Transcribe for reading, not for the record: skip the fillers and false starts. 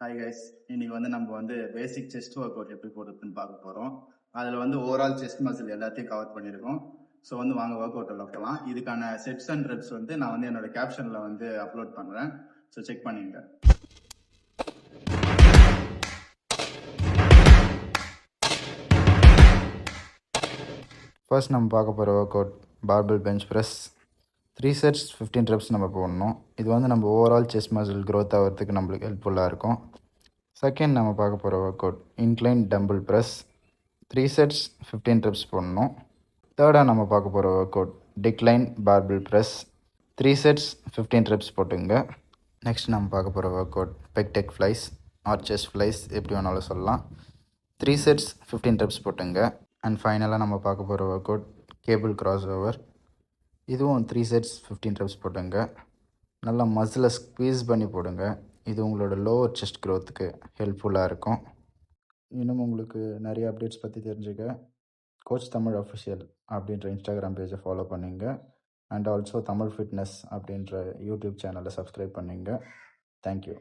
Hi guys, இன்னைக்கு நம்ம பேசிக் chest work out எப்படி போடுறதுன்னு பார்க்க போகிறோம். அதில் ஓவரால் செஸ்ட் மசில் எல்லாத்தையும் கவர் பண்ணியிருக்கோம். ஸோ வாங்க ஒர்க் அவுட்டில் வைக்கலாம். இதுக்கான செட்ஸ் அண்ட் ரெப்ஸ் நான் என்னோட கேப்ஷனில் அப்லோட் பண்ணுறேன். ஸோ செக் பண்ணிங்க. ஃபர்ஸ்ட் நம்ம பார்க்க போகிற work out barbell bench press. 3 sets 15 reps நம்ம போடணும். இது நம்ம ஓவரால் செஸ்ட் மசில் க்ரோத் ஆகிறதுக்கு நம்மளுக்கு ஹெல்ப்ஃபுல்லாக இருக்கும். செகண்ட் நம்ம பார்க்க போகிற workout incline dumbbell press. 3 sets 15 reps போடணும். தேர்டாக நம்ம பார்க்க போகிற workout decline barbell press. 3 sets 15 reps போட்டுங்க. நெக்ஸ்ட் நம்ம பார்க்க போகிற workout pec deck flies or chest flies எப்படி வேணாலும் சொல்லலாம். 3 sets 15 reps போட்டுங்க. அண்ட் ஃபைனலாக நம்ம பார்க்க போகிற work out cable cross over. இதுவும் 3 sets 15 reps போட்டுங்க. நல்லா மசிலை ஸ்க்வீஸ் பண்ணி போடுங்க. இது உங்களோட லோவர் செஸ்ட் க்ரோத்துக்கு ஹெல்ப்ஃபுல்லாக இருக்கும். இன்னும் உங்களுக்கு நிறைய அப்டேட்ஸ் பற்றி தெரிஞ்சுக்க கோச் தமிழ் அஃபிஷியல் அப்படின்ற இன்ஸ்டாகிராம் பேஜை ஃபாலோ பண்ணுங்க. அண்ட் ஆல்சோ தமிழ் ஃபிட்னஸ் அப்படின்ற யூடியூப் சேனலை சப்ஸ்கிரைப் பண்ணுங்க. தேங்க்யூ.